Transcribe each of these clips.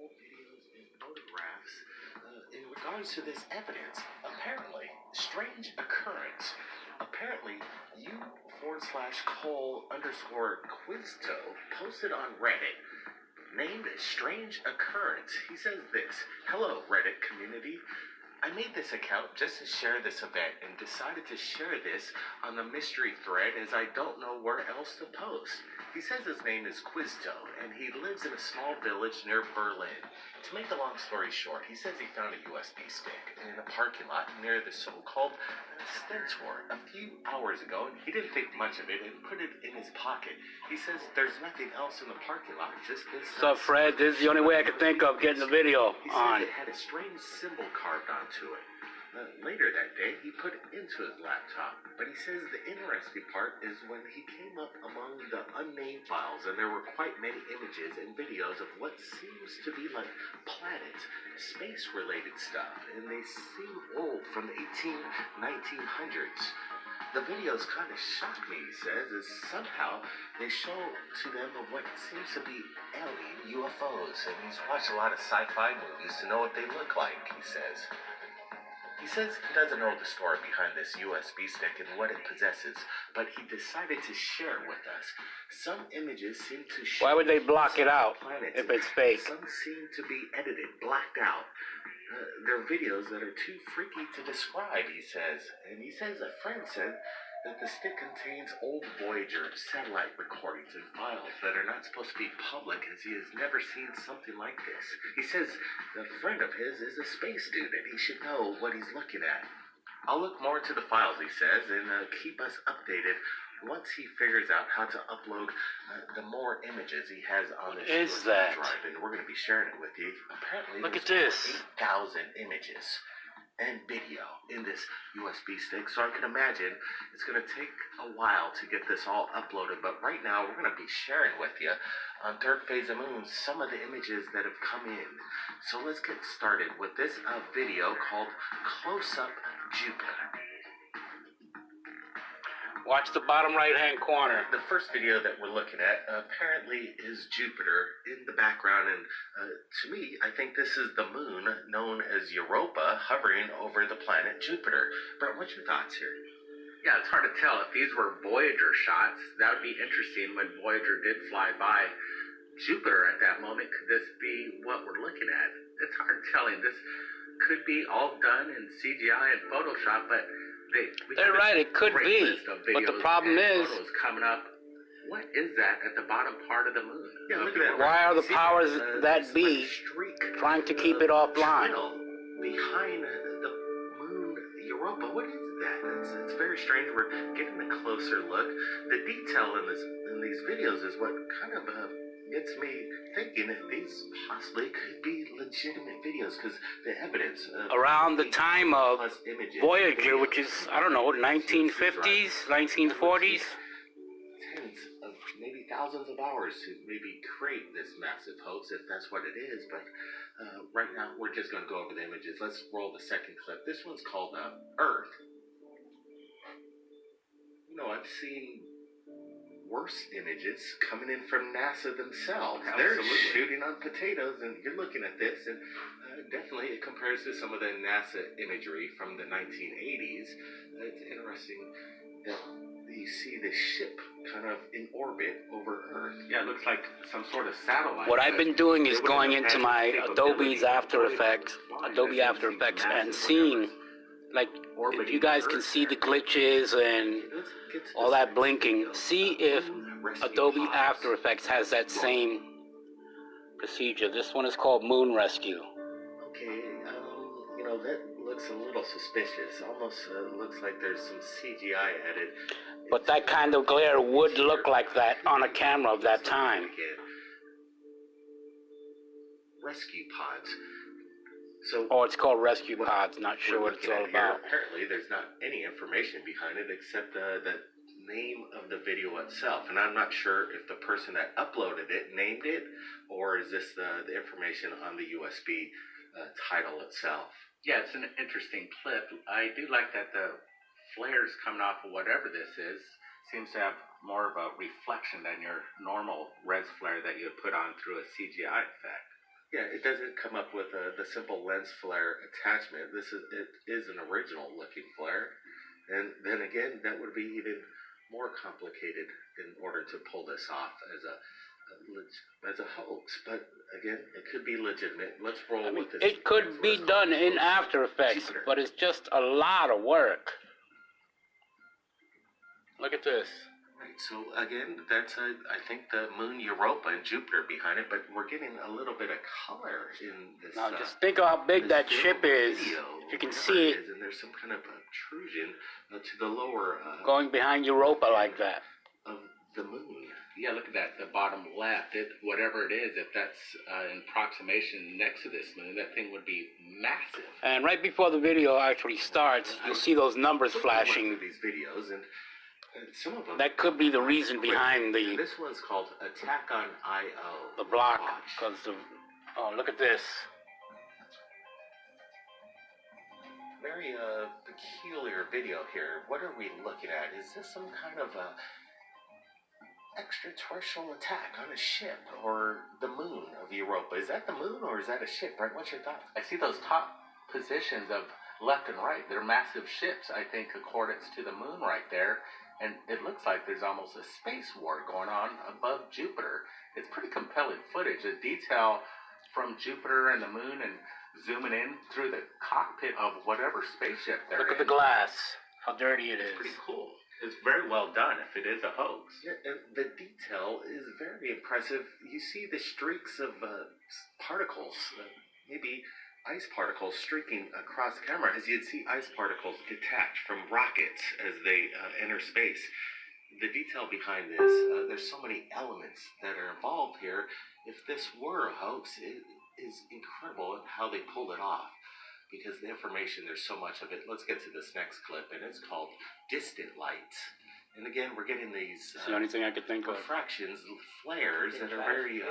videos and photographs in regards to this evidence. Apparently, strange occurrence. Apparently, u/Cole_Quizto posted on Reddit named Strange Occurrence. He says this: "Hello, Reddit community. I made this account just to share this event and decided to share this on the mystery thread as I don't know where else to post." He says his name is Quizto and he lives in a small village near Berlin. To make a long story short, he says he found a USB stick in a parking lot near the so-called Stentor a few hours ago, and he didn't think much of it and put it in his pocket. He says there's nothing else in the parking lot, just this. So Fred, this is the only way I could think of getting the video he on. Says it had a strange symbol carved onto it. Later that day, he put it into his laptop, but he says the interesting part is when he came up among the unnamed files, and there were quite many images and videos of what seems to be like planets, space-related stuff, and they seem old, from the 1900s. The videos kind of shock me, he says, as somehow they show to them of what seems to be alien UFOs, and he's watched a lot of sci-fi movies to know what they look like, he says. He says he doesn't know the story behind this USB stick and what it possesses, but he decided to share it with us. Some images seem to show... Why would they block it out if it's fake? Some seem to be edited, blacked out. They're videos that are too freaky to describe, he says. And he says a friend said that the stick contains old Voyager satellite recordings and files that are not supposed to be public, as he has never seen something like this. He says the friend of his is a space dude and he should know what he's looking at. I'll look more into the files, he says, and keep us updated once he figures out how to upload the more images he has on his USB drive, and we're going to be sharing it with you. Apparently, look at this. 8,000 images and video in this USB stick, so I can imagine it's going to take a while to get this all uploaded, but right now we're going to be sharing with you on Third Phase of Moon some of the images that have come in. So let's get started with this video called Close Up Jupiter. Watch the bottom right-hand corner. The first video that we're looking at apparently is Jupiter in the background, and to me, I think this is the moon known as Europa hovering over the planet Jupiter. Brett, what's your thoughts here? Yeah, it's hard to tell. If these were Voyager shots, that would be interesting when Voyager did fly by Jupiter at that moment. Could this be what we're looking at? It's hard telling. This could be all done in CGI and Photoshop, but they're right, it could be, but the problem is, coming up. What is that at the bottom part of the moon? Yeah, look at that. Why are the powers that be trying to keep it offline? Behind the moon Europa, what is that? It's very strange. We're getting a closer look. The detail in these videos is what kind of gets me thinking that these possibly could be legitimate videos, because the evidence around the time of Voyager, which is, I don't know, 1950s, 1940s. Tens of maybe thousands of hours to maybe create this massive hoax, if that's what it is. But right now we're just going to go over the images. Let's roll the second clip. This one's called Earth. You know, I've seen worse images coming in from NASA themselves. They're shooting on potatoes, and you're looking at this, and definitely it compares to some of the NASA imagery from the 1980s. It's interesting that you see the ship kind of in orbit over Earth. Yeah, it looks like some sort of satellite. What I've been doing is going into my Adobe After Effects, and seeing, like, if you guys can see the glitches and all that blinking, see if Adobe After Effects has that same procedure. This one is called Moon Rescue. Okay, you know, that looks a little suspicious. Almost looks like there's some CGI added. But that kind of glare would look like that on a camera of that time. Rescue pods. So, oh, it's called Rescue Pods. Not sure what it's all about. Apparently, there's not any information behind it except the name of the video itself. And I'm not sure if the person that uploaded it named it, or is this the information on the USB title itself. Yeah, it's an interesting clip. I do like that the flares coming off of whatever this is seems to have more of a reflection than your normal res flare that you would put on through a CGI effect. Yeah, it doesn't come up with the simple lens flare attachment. It is an original looking flare, and then again, that would be even more complicated in order to pull this off as a hoax. But again, it could be legitimate. Let's roll I mean, with this. it could be done in After Effects, but it's just a lot of work. Look at this. Right, so again, that's I think the moon Europa and Jupiter behind it, but we're getting a little bit of color in this. Now just think of how big that ship is. Video, If you can see it, and there's some kind of obtrusion to the lower going behind Europa like that. Of the moon. Yeah, look at that, the bottom left. Whatever it is, if that's in approximation next to this moon, that thing would be massive. And right before the video actually starts, you'll see those numbers flashing. These videos and some of them. That could be the reason behind the This one's called Attack on Io. the block, because the oh, look at this. Very peculiar video here. What are we looking at? Is this some kind of extraterrestrial attack on a ship or the moon of Europa? Is that the moon or is that a ship, right? What's your thought? I see those top positions of left and right. They're massive ships, I think, accordance to the moon right there. And it looks like there's almost a space war going on above Jupiter. It's pretty compelling footage. The detail from Jupiter and the moon and zooming in through the cockpit of whatever spaceship they're in. Look at the glass, how dirty it is. It's pretty cool. It's very well done if it is a hoax. Yeah, and the detail is very impressive. You see the streaks of particles, maybe ice particles streaking across the camera, as you'd see ice particles detach from rockets as they enter space. The detail behind this, there's so many elements that are involved here. If this were a hoax, it is incredible how they pulled it off. Because the information, there's so much of it. Let's get to this next clip, and it's called Distant Lights. And again, we're getting these it's the only thing I could think of. refractions, flares that are very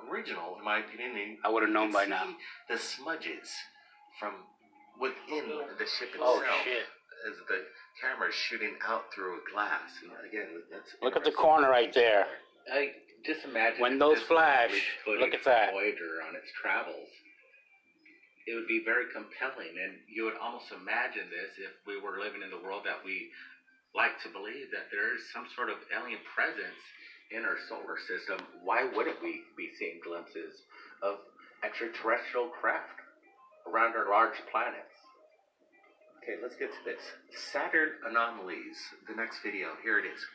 original, in my opinion. I would have known by now. The smudges from within the ship itself. Oh shit! As the camera is shooting out through a glass. And again, that's Look at the corner right there. I just imagine When if those this flash, was look at that. Voyager on its travels. It would be very compelling, and you would almost imagine this if we were living in the world that we like to believe, that there is some sort of alien presence in our solar system. Why wouldn't we be seeing glimpses of extraterrestrial craft around our large planets? Okay, let's get to this. Saturn anomalies. The next video. Here it is.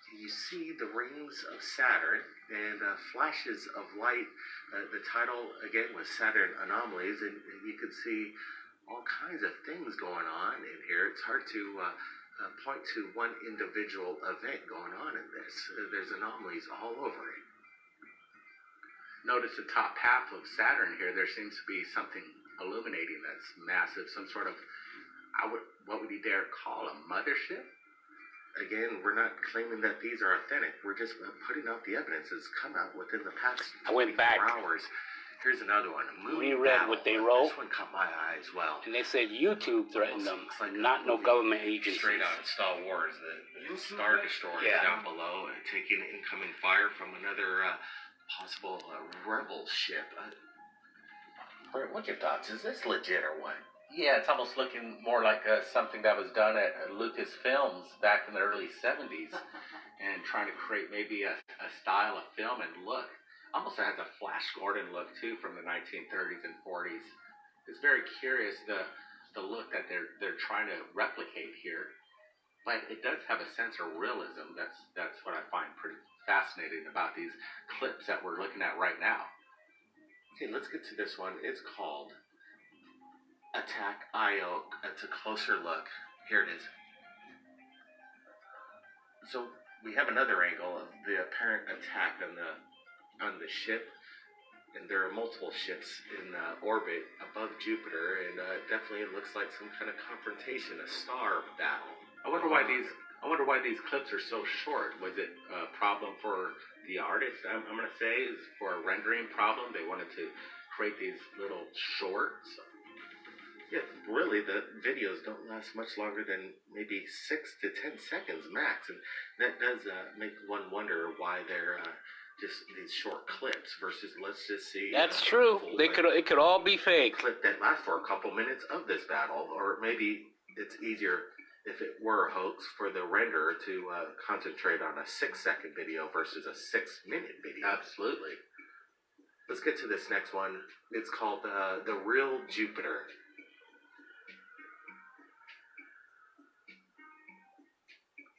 You see the rings of Saturn and flashes of light. The title, again, was Saturn Anomalies, and you could see all kinds of things going on in here. It's hard to point to one individual event going on in this. There's anomalies all over it. Notice the top half of Saturn here. There seems to be something illuminating that's massive, some sort of, what would you dare call a mothership? Again, we're not claiming that these are authentic. We're just putting out the evidence that's come out within the past 24 hours. Here's another one. We read what they wrote. This one caught my eye as well. And they said YouTube threatened them, like not no government agency. Straight out of Star Wars, the Star Destroyer down below, taking incoming fire from another possible rebel ship. What's your thoughts? Is this legit or what? Yeah, it's almost looking more like something that was done at Lucasfilms back in the early 70s and trying to create maybe a style of film and look. Almost has a Flash Gordon look, too, from the 1930s and 40s. It's very curious, the look that they're trying to replicate here. But it does have a sense of realism. That's what I find pretty fascinating about these clips that we're looking at right now. Okay, let's get to this one. It's called Attack Io. It's a closer look. Here it is. So we have another angle of the apparent attack on the ship, and there are multiple ships in orbit above Jupiter, and definitely it looks like some kind of confrontation, a star battle. I wonder why these clips are so short. Was it a problem for the artist? I'm going to say is for a rendering problem. They wanted to create these little shorts. Yeah, really, the videos don't last much longer than maybe 6 to 10 seconds max, and that does make one wonder why they're just these short clips versus let's just see. That's true. It could all be fake. Clip that lasts for a couple minutes of this battle, or maybe it's easier if it were a hoax for the renderer to concentrate on a 6-second video versus a 6-minute video. Absolutely. Let's get to this next one. It's called The Real Jupiter.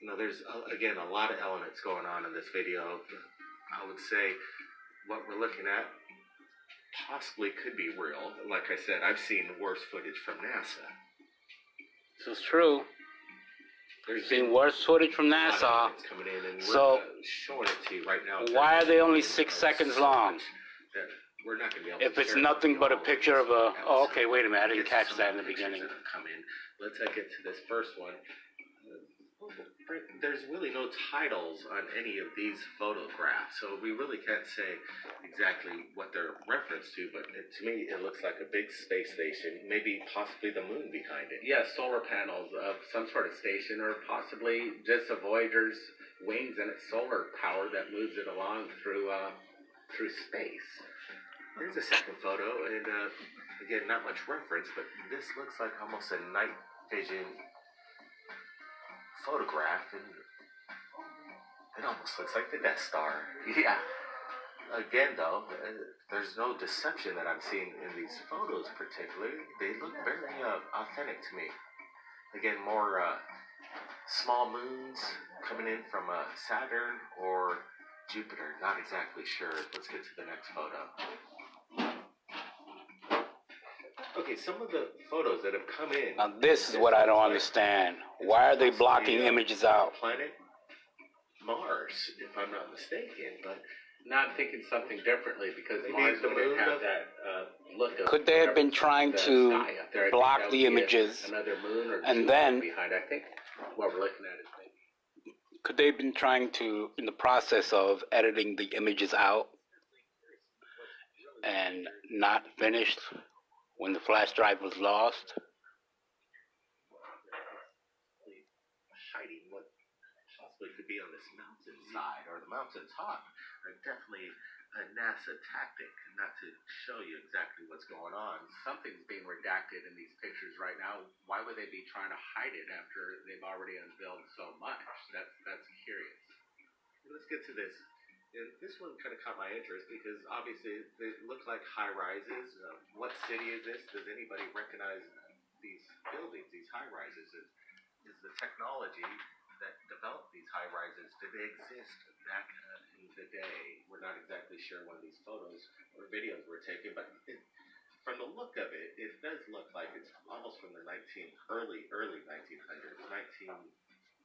You know, there's, again, a lot of elements going on in this video. I would say what we're looking at possibly could be real. Like I said, I've seen worse footage from NASA. This is true. There's seen worse footage from NASA. Coming in and so, we're showing it to you right now. Why are they only 6 seconds long? We're not going to be able if to it's nothing but a picture of a... Oh, okay, wait a minute. I didn't catch that in the beginning. Come in. Let's get to this first one. There's really no titles on any of these photographs, so we really can't say exactly what they're referenced to, but to me it looks like a big space station, maybe possibly the moon behind it. Yeah, solar panels of some sort of station, or possibly just a Voyager's wings and its solar power that moves it along through space. Here's a second photo, and again, not much reference, but this looks like almost a night vision photograph, and it almost looks like the Death Star. Yeah. Again, though, there's no deception that I'm seeing in these photos particularly. They look very authentic to me. Again, more small moons coming in from Saturn or Jupiter. Not exactly sure. Let's get to the next photo. Okay, some of the photos that have come in. Now this is what I don't understand. Why are they blocking images out? Planet Mars, if I'm not mistaken, but not thinking something differently, because maybe Mars the moon would have that look of... Could they have been trying to block the images, another moon or and then behind? I think what we're looking at is maybe... Could they have been trying to, in the process of editing the images out, and not finished when the flash drive was lost? Hiding what possibly could be on this mountainside or the mountaintop. Definitely a NASA tactic, not to show you exactly what's going on. Something's being redacted in these pictures right now. Why would they be trying to hide it after they've already unveiled so much? That's curious. Let's get to this. And this one kind of caught my interest because obviously they look like high rises. What city is this? Does anybody recognize these buildings, these high rises? Is the technology that developed these high rises, did they exist back in the day? We're not exactly sure when these photos or videos were taken, but from the look of it, it does look like it's almost from the early 1900s,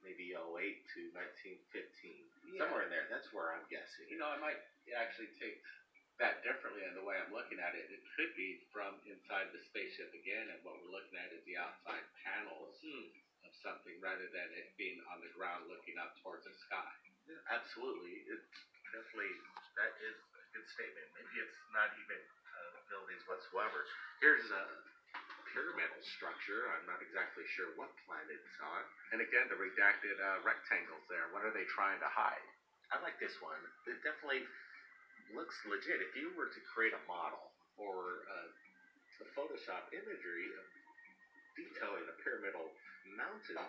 maybe 08 to 1915, somewhere in there. That's where I'm guessing. You know, I might actually take that differently in the way I'm looking at it. It could be from inside the spaceship again, and what we're looking at is the outside panels of something, rather than it being on the ground looking up towards the sky. Yeah, absolutely. It's definitely, that is a good statement. Maybe it's not even buildings whatsoever. Here's a pyramidal structure. I'm not exactly sure what planet it's on. And again, the redacted rectangles there. What are they trying to hide? I like this one. It definitely looks legit. If you were to create a model or a Photoshop imagery of detailing a pyramidal mountain,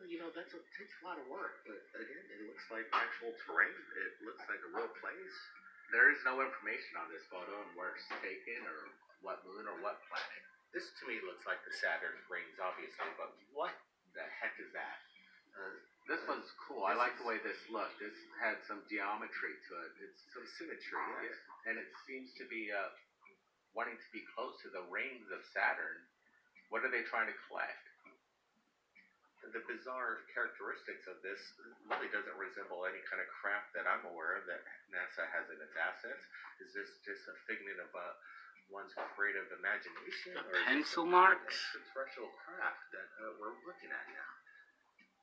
you know, takes a lot of work. But again, it looks like actual terrain. It looks like a real place. There is no information on this photo on where it's taken or what moon or what planet. This to me looks like the Saturn rings, obviously, but what the heck is that? This one's cool. I like the way this looked. This had some geometry to it. It's some symmetry, yes. And it seems to be wanting to be close to the rings of Saturn. What are they trying to collect? The bizarre characteristics of this really doesn't resemble any kind of craft that I'm aware of that NASA has in its assets. Is this just a figment of one's creative imagination? The pencil marks? Extraterrestrial craft that we're looking at now.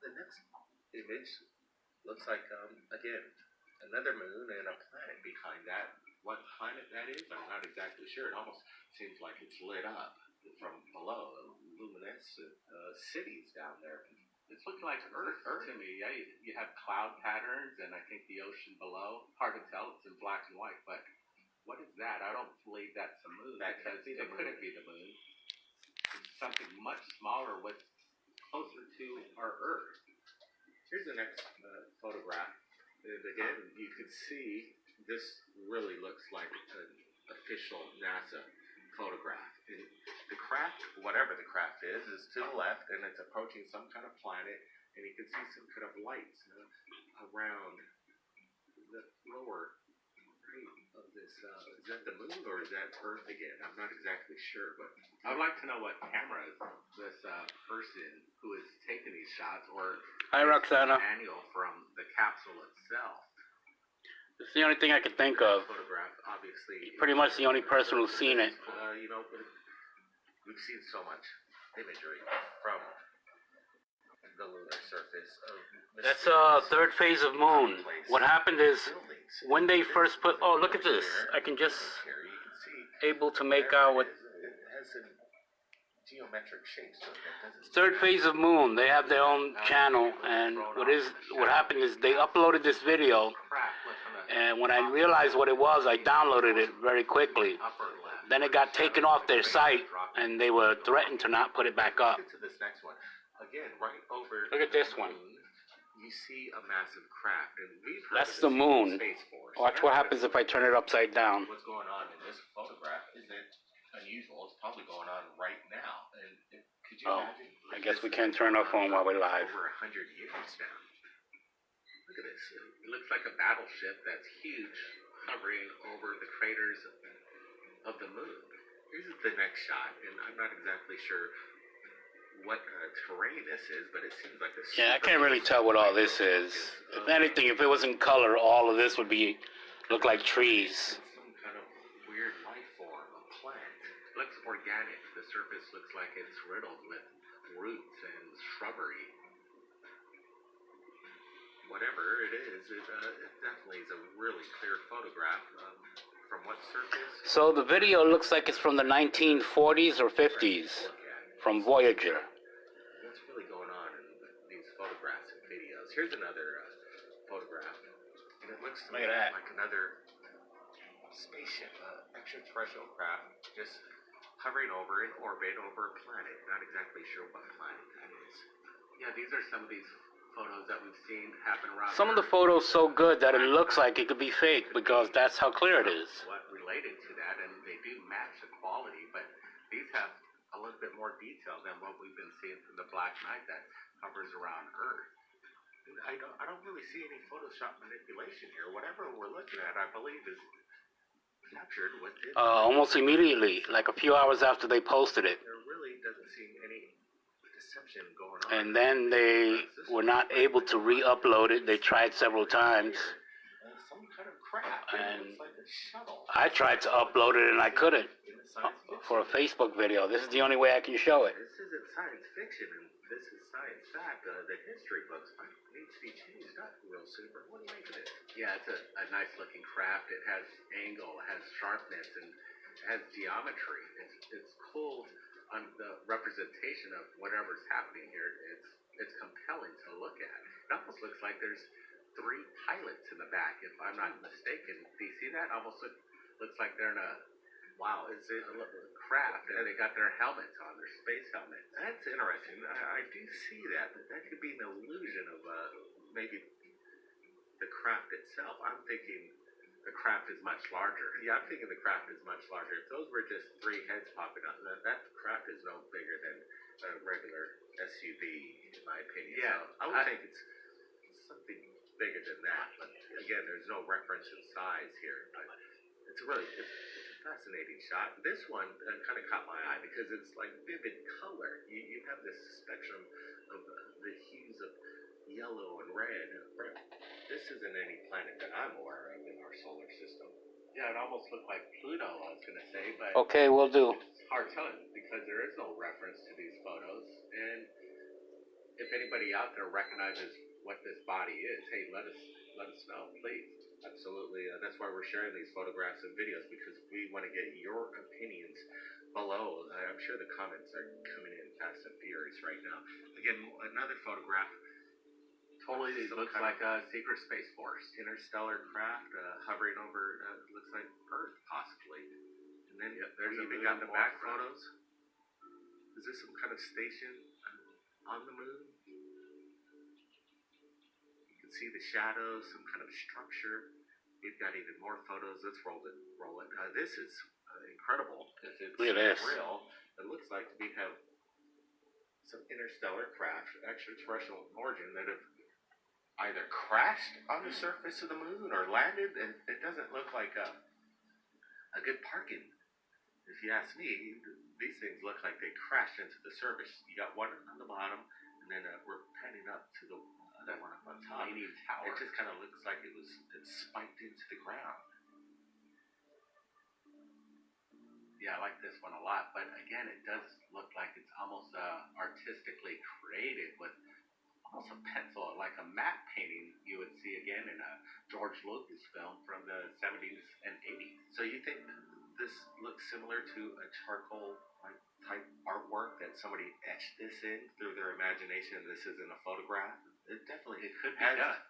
The next image looks like, again, another moon and a planet behind that. What planet that is, I'm not exactly sure. It almost seems like it's lit up from below. Luminescent cities down there. It's looking like Earth to me. Yeah, you have cloud patterns, and I think the ocean below. Hard to tell. It's in black and white, but what is that? I don't believe that's the moon because it couldn't be the moon. It's something much smaller, what's closer to our Earth. Here's the next photograph. And again, you can see this really looks like an official NASA photograph. And the craft, whatever the craft is to the left, and it's approaching some kind of planet, and you can see some kind of lights around the lower right of this. Is that the moon or is that Earth again? I'm not exactly sure, but I'd like to know what camera this person who is taking these shots, or Hi, Roxana. manual from the capsule itself. It's the only thing I could think of. Photograph, obviously. Pretty much the only person who's seen it. You know, we've seen so much imagery from the lunar surface. That's third phase of moon. What happened is when they first put. Oh, look at this! I can just able to make out what. It has some geometric shapes to it. Third phase of moon. They have their own channel, and what happened is they uploaded this video, and when I realized what it was, I downloaded it very quickly. Then it got taken off their site, and they were threatened to not put it back up. To this next one, again, right over. Look at this one. You see a massive craft, and we've heard That's of the moon. Space Force. Watch what happens if I turn it upside down. What's going on in this photograph isn't unusual. It's probably going on right now. And could you imagine? I guess we can't turn our phone while we're live. Over 100 years now. Look at this. It looks like a battleship that's huge, hovering over the craters of the moon. Here's the next shot, and I'm not exactly sure what terrain this is, but it seems like this. Yeah, I can't really tell what all this is. If anything, if it was in color, all of this would look like trees. Some kind of weird life form, a plant. Looks organic. The surface looks like it's riddled with roots and shrubbery. Whatever it is, it definitely is a really clear photograph. From what surface? So the video looks like it's from the 1940s or 50s, from Voyager. What's really going on in these photographs and videos? Here's another photograph, and it looks like another spaceship, extraterrestrial craft, just hovering over in orbit over a planet. Not exactly sure what planet that is. Yeah, these are some of these photos that we've seen happen around. Some of the photos so good that it looks like it could be fake because that's how clear it is. What related to that, and they do match the quality, but these have a little bit more detail than what we've been seeing from the Black Knight that hovers around Earth. I don't really see any Photoshop manipulation here. Whatever we're looking at, I believe, is captured within. Almost immediately, like a few hours after they posted it. There really doesn't seem any deception going on. And then they were not able to re-upload it. They tried several times. Some kind of craft. And it looks like a shuttle. I tried to upload it and I couldn't for a Facebook video. This is the only way I can show it. This isn't science fiction, and this is science fact. The history books might need to be changed up real soon. But what do you make of it? Yeah, it's a nice looking craft. It has angle, it has sharpness, and it has geometry. It's cool on the representation of whatever's happening here. It's compelling to look at. It almost looks like there's 3 pilots in the back, if I'm not mistaken. Do you see that? Almost looks like they're in a craft, and they got their helmets on, their space helmets. That's interesting. I do see that, but that could be an illusion of maybe the craft itself. I'm thinking the craft is much larger. Yeah, I'm thinking the craft is much larger. If those were just 3 heads popping out, that craft is no bigger than a regular SUV, in my opinion. Yeah, so I would think it's something bigger than that. But again, there's no reference in size here. But it's a fascinating shot. This one kind of caught my eye because it's like vivid color. You have this spectrum of the hues of yellow and red. This isn't any planet that I'm aware of in our solar system. Yeah, it almost looked like Pluto, I was going to say, but Okay, we'll do. It's hard telling because there is no reference to these photos. And if anybody out there recognizes what this body is, hey, let us know, please. Absolutely. That's why we're sharing these photographs and videos, because we want to get your opinions below. I'm sure the comments are coming in fast and furious right now. Again, another photograph. Totally looks like a secret space force. Interstellar craft hovering over, looks like Earth, possibly. And then there's we even got the back photos. Is this some kind of station on the moon? You can see the shadows, some kind of structure. We've got even more photos. Let's roll it. This is incredible. It's real. It looks like we have some interstellar craft, extraterrestrial origin, that have either crashed on the surface of the moon or landed, and it doesn't look like a good parking. If you ask me, these things look like they crashed into the surface. You got one on the bottom, and then we're panning up to the other one up on top. Leaning tower. It just kind of looks like it spiked into the ground. Yeah, I like this one a lot, but again, it does look like it's almost artistically created with almost a pencil, like a matte painting you would see again in a George Lucas film from the 70s and 80s. So you think this looks similar to a charcoal type artwork that somebody etched this in through their imagination, and this isn't a photograph? It definitely could be done.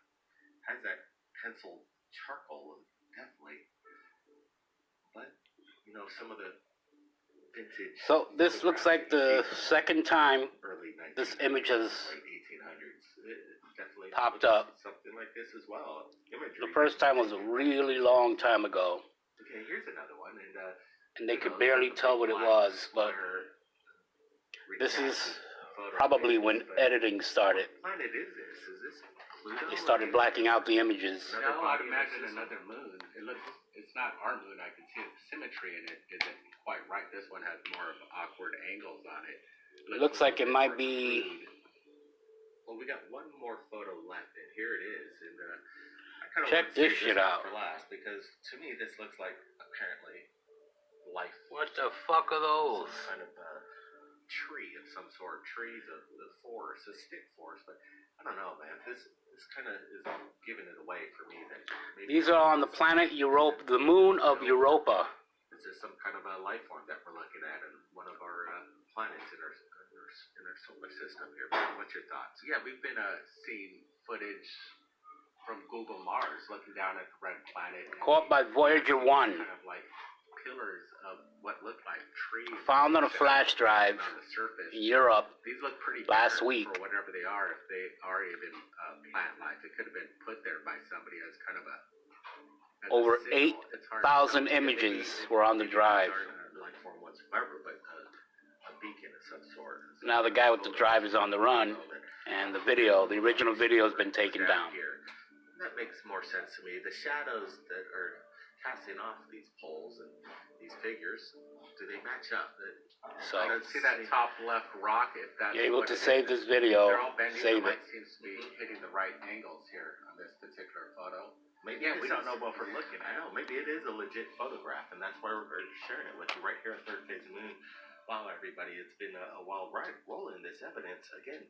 Has that pencil charcoal, definitely. But, you know, some of the vintage... So this looks like the second time this image has popped up. Something like this as well. Imagery. The first time was a really long time ago. Okay, here's another one, and they could barely tell what it was, but this is probably when editing started. What planet is this? Is this Pluto? They started blacking out the images. No, I'd imagine another moon. It's not our moon. I can see the symmetry in it isn't quite right. This one has more of awkward angles on it. It looks like it might be... Well, we got one more photo left, and here it is. And I kind of check this shit out for last, because to me this looks like apparently life. What the fuck are those? Some kind of tree of some sort. Trees of the forest, a stick forest. But I don't know, man. This kind of is giving it away for me. That maybe these are on the planet Europa, the moon of Europa. Is this some kind of a life form that we're looking at in one of our planets in our solar system here? What's your thoughts? Yeah, we've been seeing footage from Google Mars, looking down at the red planet. Caught by Voyager 1. Kind of like pillars of what looked like trees. Found on a flash drive on the surface in Europe These look pretty last week. For whatever they are, if they are even plant life. It could have been put there by somebody as kind of a... Over 8,000 images were on the drive. Life form whatsoever, but a beacon of some sort. Now the guy with the drive is on the run, and the original video has been taken down. That makes more sense to me. The shadows that are casting off these poles and these figures, do they match up? So, see that top left rock? If that's you're able to save this they're video, all bending. save the it. light seems to be hitting the right angles here on this particular photo. Maybe we don't know what we're looking at. I know, maybe it is a legit photograph, and that's why we're sharing it with you right here at Third Phase of Moon. Wow, everybody, it's been a wild ride rolling this evidence. Again,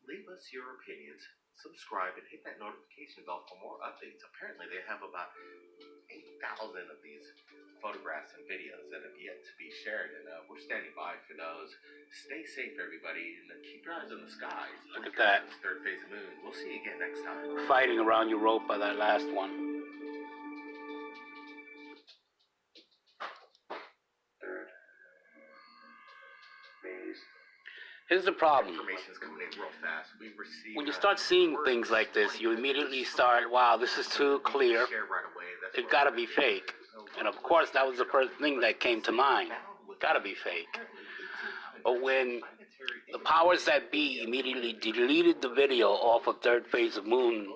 leave us your opinions, subscribe, and hit that notification bell for more updates. Apparently, they have about 8,000 of these photographs and videos that have yet to be shared, and we're standing by for those. Stay safe, everybody, and keep your eyes on the skies. Look at that. Third Phase of Moon. We'll see you again next time. Fighting around Europa, that last one. Here's the problem. Information's coming in real fast. We've received, when you start seeing things like this, you immediately start, wow, this is too clear. It gotta be fake. And of course, that was the first thing that came to mind. Gotta be fake. But when the powers that be immediately deleted the video off of Third Phase of Moon,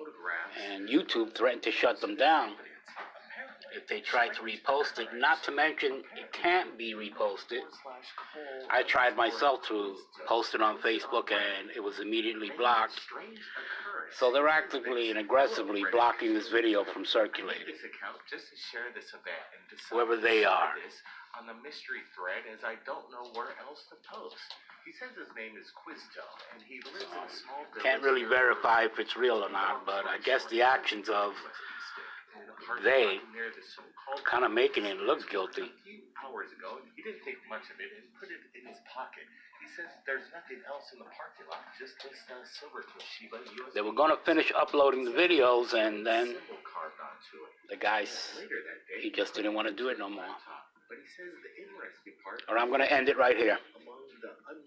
and YouTube threatened to shut them down if they tried to repost it, not to mention it can't be reposted. I tried myself to post it on Facebook and it was immediately blocked. So they're actively and aggressively blocking this video from circulating, whoever they are. On the mystery thread, as I don't know where else to post. He says his name is Quizto, and he lives in a small village. Can't really verify if it's real or not, but I guess the actions of they near the so-called kind of making it look guilty. a few hours ago. He didn't think much of it and put it in his pocket. He says there's nothing else in the parking lot, just this silver Toshiba USB. They were going to finish uploading the videos, and then symbol carved onto it. the guy, Later that day, he just didn't want to do it no more. But he says the interesting part. Or I'm going to end it right here. Among the unnamed